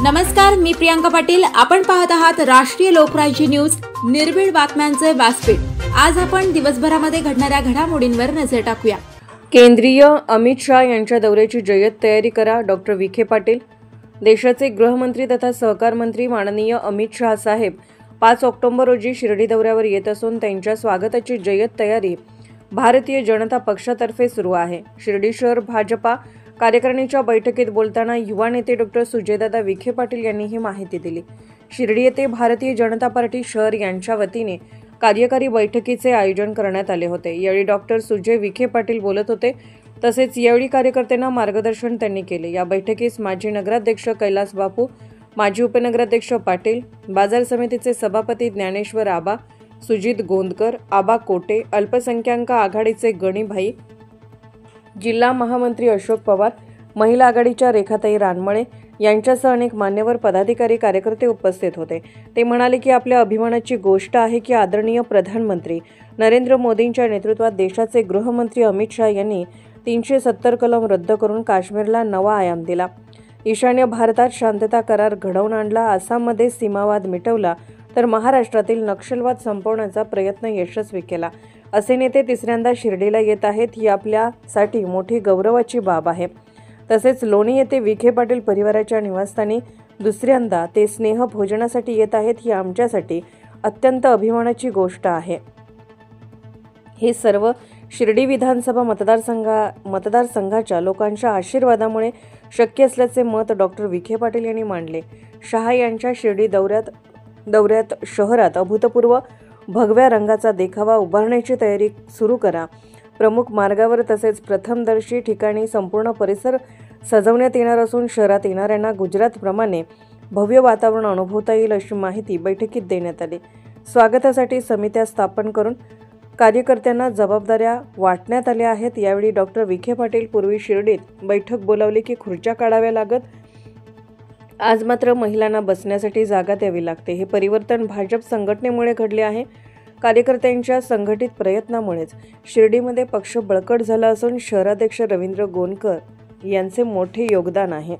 नमस्कार, मी प्रियांका पाटील. आपण पाहत आहात राष्ट्रीय लोकराज्य न्यूज, निर्भीड बातम्यांचे व्यासपीठ. आज आपण दिवसभरामध्ये घडणाऱ्या घडामोडींवर नजर टाकूया. केंद्रीय अमित शाह यांच्या दौऱ्याची जय्यत तयारी करा. डॉक्टर विखे पाटील. देशाचे गृहमंत्री तथा सहकार मंत्री माननीय अमित शाह साहेब 5 ऑक्टोबर रोजी शिर्डी दौऱ्यावर येत असून त्यांच्या स्वागताची जय्यत तयारी भारतीय जनता पक्षातर्फे सुरू आहे. शिर्डी शहर भाजपा कार्यकारिणीच्या बैठकीत बोलताना युवा नेते डॉक्टर सुजयदादा विखे पाटील यांनी ही माहिती दिली. शिर्डी येथे भारतीय जनता पार्टी शहर यांच्या वतीने कार्यकारी बैठकीचे आयोजन करण्यात आले होते. यावेळी डॉक्टर सुजय विखे पाटील बोलत होते. तसेच यावेळी कार्यकर्त्यांना मार्गदर्शन त्यांनी केले. या बैठकीस माजी नगराध्यक्ष कैलास बापू, माजी उपनगराध्यक्ष पाटील, बाजार समितीचे सभापती ज्ञानेश्वर आबा, सुजित गोंदकर, आबा कोटे, अल्पसंख्याक आघाडीचे गणीभाई, जिल्हा महामंत्री अशोक पवार, महिला आघाडीच्या रेखाताई रानमळे यांच्यासह अनेक मान्यवर पदाधिकारी कार्यकर्ते उपस्थित होते. ते म्हणाले की आपल्या अभिमानाची गोष्ट आहे की आदरणीय प्रधानमंत्री नरेंद्र मोदींच्या नेतृत्वात देशाचे गृहमंत्री अमित शाह यांनी 370 कलम रद्द करून काश्मीरला नवा आयाम दिला. ईशान्य भारतात शांतता करार घडवून आणला. आसाममध्ये सीमावाद मिटवला तर महाराष्ट्रातील नक्षलवाद संपवण्याचा प्रयत्न यशस्वी केला. असे नेते तिसऱ्यांदा शिर्डीला येत आहेत ही आपल्यासाठी मोठी गौरवाची बाब आहे. तसेच लोणी येथे विखे पाटील परिवाराच्या निवासस्थानी दुसऱ्यांदा ते स्नेह भोजनासाठी येत आहेत ही आमच्यासाठी अत्यंत अभिमानाची गोष्ट आहे. हे सर्व शिर्डी विधानसभा मतदारसंघाच्या लोकांच्या आशीर्वादामुळे शक्य असल्याचे मत डॉक्टर विखे पाटील यांनी मांडले. शाह यांच्या शिर्डी दौऱ्यात शहरात अभूतपूर्व भगव्या रंगाचा देखावा उभारण्याची तयारी सुरू करा. प्रमुख मार्गावर तसेच प्रथमदर्शी ठिकाणी संपूर्ण परिसर सजवण्यात येणार असून शहरात येणाऱ्यांना गुजरातप्रमाणे भव्य वातावरण अनुभवता येईल अशी माहिती बैठकीत देण्यात आली. स्वागतासाठी समित्या स्थापन करून कार्यकर्त्यांना जबाबदाऱ्या वाटण्यात आल्या आहेत. यावेळी डॉक्टर विखे पाटील पूर्वी शिर्डीत बैठक बोलावली की खुर्च्या काढाव्या लागत. आज मात्र महिलांना बसण्यासाठी जागा द्यावी लागते. हे परिवर्तन भाजप संघटनेमुळे घडले आहे. कार्यकर्त्यांच्या संघटित प्रयत्नामुळेच शिर्डीमध्ये पक्ष बळकट झाला असून शहराध्यक्ष रवींद्र गोंदकर यांचे मोठे योगदान आहे.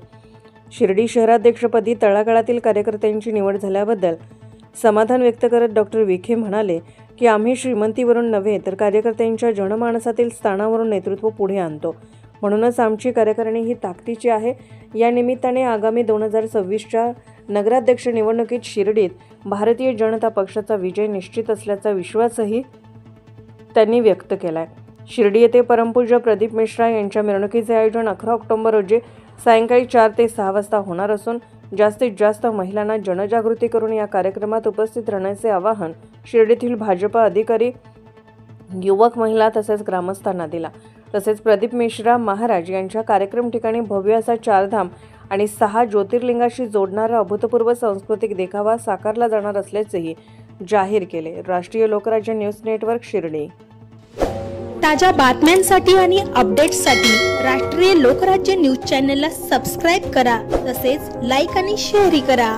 शिर्डी शहराध्यक्षपदी तळागाळातील कार्यकर्त्यांची निवड झाल्याबद्दल समाधान व्यक्त करत डॉक्टर विखे म्हणाले की आम्ही श्रीमंतीवरून नव्हे तर कार्यकर्त्यांच्या जनमानसातील स्थानावरून नेतृत्व पुढे आणतो. म्हणूनच आमची कार्यकारिणी ही ताकदीची आहे. या निमित्ताने आगामी 2026च्या नगराध्यक्ष निवडणुकीत शिर्डीत भारतीय जनता पक्षाचा विजय निश्चित असल्याचा विश्वासही त्यांनी व्यक्त केलाय. शिर्डी येथे परमपूज्य प्रदीप मिश्रा यांच्या मिरवणुकीचे आयोजन 11 ऑक्टोबर रोजी सायंकाळी 4 ते 6 वाजता होणार असून जास्तीत जास्त महिलांना जनजागृती करून या कार्यक्रमात उपस्थित राहण्याचे आवाहन शिर्डीतील भाजपा अधिकारी, युवक, महिला तसेच ग्रामस्थांना दिला. तसेच प्रदीप मिश्रा महाराज यांच्या कार्यक्रम ठिकाणी भव्य असा 4 धाम आणि 6 ज्योतिर्लिंगाशी जोडणारा अभूतपूर्व सांस्कृतिक देखावा साकारला जाणार असल्याचेही जाहीर केले. राष्ट्रीय लोकराज्य न्यूज नेटवर्क शिर्डी. ताज्या बातम्यांसाठी आणि अपडेट्ससाठी राष्ट्रीय लोकराज्य न्यूज चॅनलला सबस्क्राईब करा. तसेच लाईक आणि शेअरही करा.